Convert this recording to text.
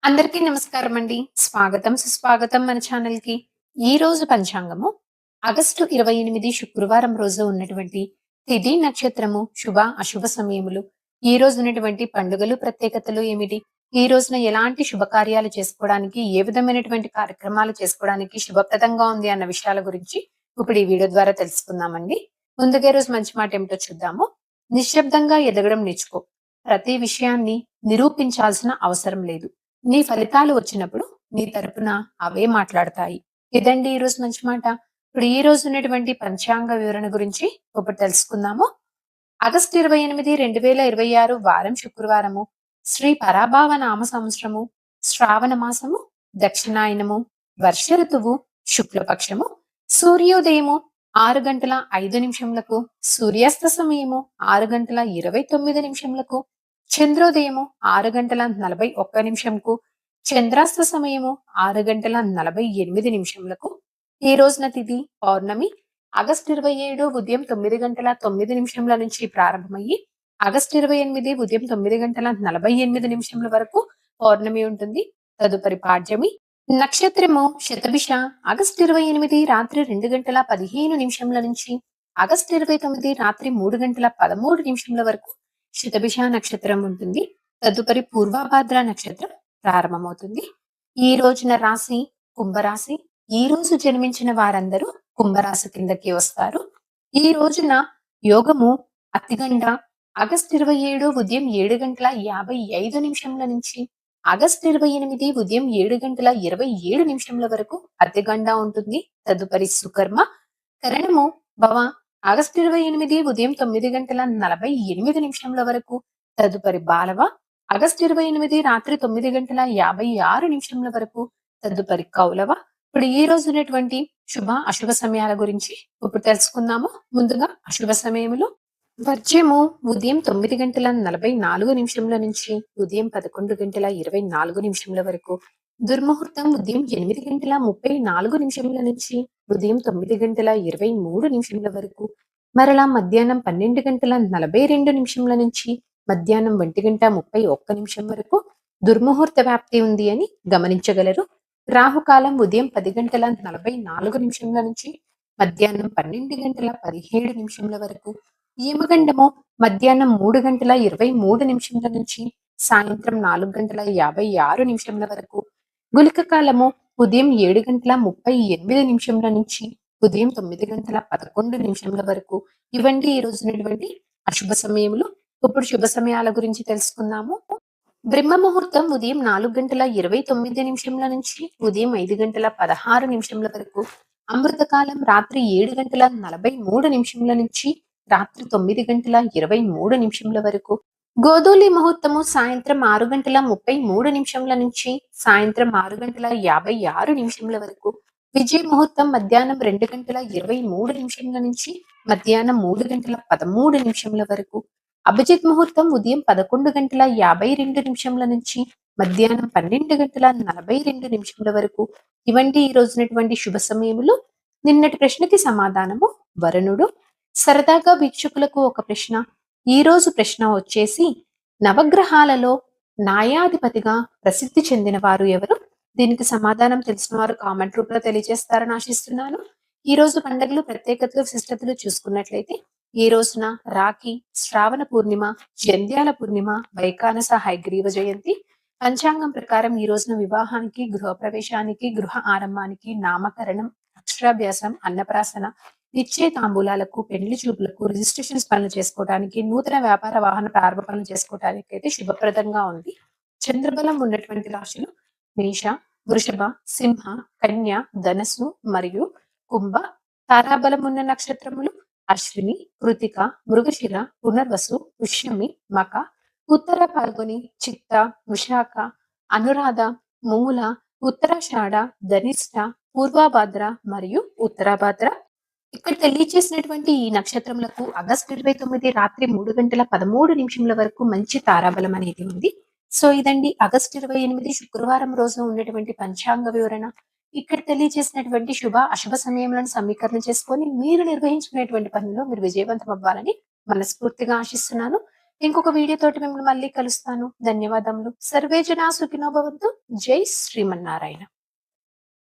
అందరికీ నమస్కారం అండి. స్వాగతం, సుస్వాగతం మన ఛానల్‌కి. ఈ రోజు పంచాంగము ఆగస్టు 28 శుక్రవారం రోజు ఉన్నటువంటి తిథి, నక్షత్రము, శుభ, అశుభ సమయములు, ఈ రోజు ఉన్నటువంటి పండుగలు, ప్రత్యేకతలు ఏమిటి? ఈ రోజున ఎలాంటి శుభకార్యాలు చేసుకోవడానికి, ఏ విధమైనటువంటి కార్యక్రమాలు చేసుకోవడానికి శుభప్రదంగా ఉంది అన్న విషయాల గురించి ఇప్పుడు ఈ వీడియో ద్వారా తెలుసుకుందామండి. ముందుగా ఈ రోజు మంచి మాట ఏమిటో చూద్దాము. నిశ్శబ్దంగా ఎదగడం నేర్చుకో. ప్రతి విషయాన్ని నిరూపించాల్సిన అవసరం లేదు. నీ ఫలితాలు వచ్చినప్పుడు నీ తరపున అవే మాట్లాడతాయి. ఇదండి ఈరోజు మంచి మాట. ఇప్పుడు ఈ రోజు ఉన్నటువంటి పంచాంగ వివరణ గురించి ఇప్పుడు తెలుసుకుందాము. ఆగస్టు 28, 2026 వారం శుక్రవారము. శ్రీ పరాభావ నామ సంవత్సరము, శ్రావణ మాసము, దక్షిణాయనము, వర్ష ఋతువు, శుక్లపక్షము, సూర్యోదయము 6 గంటల 5 నిమిషములకు, సూర్యాస్త సమయము 6 గంటల 29 నిమిషములకు, చంద్రోదయము 6 గంటల 41 నిమిషంకు, చంద్రాస్త సమయము 6 గంటల 48 నిమిషములకు. ఈ రోజున తిథి పౌర్ణమి. ఆగస్టు 27 ఉదయం 9 గంటల 9 నిమిషముల నుంచి ప్రారంభమయ్యి ఆగస్టు 28 ఉదయం 9 గంటల 48 నిమిషముల వరకు పౌర్ణమి ఉంటుంది. తదుపరి పాడ్యమి. నక్షత్రము శతభిష. ఆగస్టు 28 రాత్రి 2 గంటల 15 నిమిషముల నుంచి ఆగస్టు 29 రాత్రి 3 గంటల 13 నిమిషముల వరకు శతభిష నక్షత్రం ఉంటుంది. తదుపరి పూర్వభాద్ర నక్షత్రం ప్రారంభమవుతుంది. ఈ రోజున రాశి కుంభరాశి. ఈ రోజు జన్మించిన వారందరూ కుంభరాశి కిందకి వస్తారు. ఈ రోజున యోగము అతిగండ. ఆగస్టు 27 ఉదయం 7 గంటల 55 నిమిషముల నుంచి ఆగస్టు 28 ఉదయం 7 గంటల 27 నిమిషముల వరకు అతిగండ ఉంటుంది. తదుపరి సుకర్మ. కరణము భవ. ఆగస్టు 28 ఉదయం 9 గంటల 48 నిమిషముల వరకు. తదుపరి బాలవ. ఆగస్టు 28 రాత్రి 9 గంటల 56 నిమిషముల వరకు. తదుపరి కౌలవ. ఇప్పుడు ఈ రోజు ఉన్నటువంటి శుభ అశుభ సమయాల గురించి ఇప్పుడు తెలుసుకుందాము. ముందుగా అశుభ సమయములు. వర్జ్యము ఉదయం 9 గంటల 44 నిమిషముల నుంచి ఉదయం 11 గంటల 24 నిమిషముల వరకు. దుర్ముహూర్తం ఉదయం 8 గంటల 34 నిమిషముల నుంచి ఉదయం 9 గంటల 23 నిమిషముల వరకు. మరలా మధ్యాహ్నం 12 గంటల 42 నిమిషముల నుంచి మధ్యాహ్నం 1 గంట 31 నిమిషం వరకు దుర్ముహూర్త వ్యాప్తి ఉంది అని గమనించగలరు. రాహుకాలం ఉదయం 10 గంటల 44 నిమిషముల నుంచి మధ్యాహ్నం 12 గంటల 17 నిమిషముల వరకు. యమగండము మధ్యాహ్నం 3 గంటల 23 నిమిషముల నుంచి సాయంత్రం 4 గంటల 56 నిమిషముల వరకు. గుళిక కాలము ఉదయం 7 గంటల 38 నిమిషముల నుంచి ఉదయం 9 గంటల 11 నిమిషముల వరకు. ఇవండి ఈ రోజు ఉన్నటువంటి అశుభ సమయములు. ఇప్పుడు శుభ సమయాల గురించి తెలుసుకుందాము. బ్రహ్మ ముహూర్తం ఉదయం 4 గంటల 29 నిమిషముల నుంచి ఉదయం 5 గంటల 16 నిమిషముల వరకు. అమృతకాలం రాత్రి 7 గంటల 43 నిమిషముల నుంచి రాత్రి 9 గంటల 23 నిమిషముల వరకు. గోధూలి ముహూర్తము సాయంత్రం 6 గంటల 33 నిమిషముల నుంచి సాయంత్రం 6 గంటల 56 నిమిషముల వరకు. విజయ ముహూర్తం మధ్యాహ్నం 2 గంటల 23 నిమిషముల నుంచి మధ్యాహ్నం 3 గంటల 13 నిమిషముల వరకు. అభిజిత్ ముహూర్తం ఉదయం 11 గంటల 52 నిమిషముల నుంచి మధ్యాహ్నం 12 గంటల 42 నిమిషముల వరకు. ఇవంటి ఈ రోజునటువంటి శుభ సమయములు. నిన్నటి ప్రశ్నకి సమాధానము వరుణుడు. సరదాగా వీక్షకులకు ఒక ప్రశ్న. ఈ రోజు ప్రశ్న వచ్చేసి, నవగ్రహాలలో న్యాయాధిపతిగా ప్రసిద్ధి చెందిన వారు ఎవరు? దీనికి సమాధానం తెలిసిన వారు కామెంట్ రూపంలో తెలియజేస్తారని ఆశిస్తున్నాను. ఈ రోజు పండుగలు, ప్రత్యేకతలు, విశిష్టతలు చూసుకున్నట్లయితే ఈ రోజున రాఖీ, శ్రావణ పూర్ణిమ, జంధ్యాల పూర్ణిమ, వైకానస హయగ్రీవ జయంతి. పంచాంగం ప్రకారం ఈ రోజున వివాహానికి, గృహప్రవేశానికి, గృహ ఆరంభానికి, నామకరణం, అక్షరాభ్యాసం, అన్నప్రాసన, నిశ్చయ తాంబూలాలకు, పెళ్లి చూపులకు, రిజిస్ట్రేషన్స్ పనులు చేసుకోవడానికి, నూతన వ్యాపార వాహన ప్రారంభ పనులు చేసుకోవడానికి అయితే శుభప్రదంగా ఉంది. చంద్రబలం ఉన్నటువంటి రాశులు మేష, వృషభ, సింహ, కన్య, ధనస్సు మరియు కుంభ. తారాబలం ఉన్న నక్షత్రములు అశ్విని, కృతిక, మృగశిర, పునర్వసు, పుష్యమి, మక, ఉత్తర పాల్గొని, చిత్త, విశాఖ, అనురాధ, మూల, ఉత్తరాషాఢ, ధనిష్ట, పూర్వభాద్ర మరియు ఉత్తరాభాద్ర. ఇక్కడ తెలియజేసినటువంటి ఈ నక్షత్రములకు ఆగస్టు 29 రాత్రి 3 గంటల 13 నిమిషముల వరకు మంచి తారాబలం అనేది ఉంది. సో ఇదండి ఆగస్టు 28 శుక్రవారం రోజు ఉన్నటువంటి పంచాంగ వివరణ. ఇక్కడ తెలియజేసినటువంటి శుభ అశుభ సమయములను సమీకరణ చేసుకొని మీరు నిర్వహించుకునేటువంటి పనిలో మీరు విజయవంతం అవ్వాలని మనస్ఫూర్తిగా ఆశిస్తున్నాను. ఇంకొక వీడియో తోటి మిమ్మల్ని మళ్ళీ కలుస్తాను. ధన్యవాదములు. సర్వే జనా సుఖినో భవంతు. జై శ్రీమన్నారాయణ.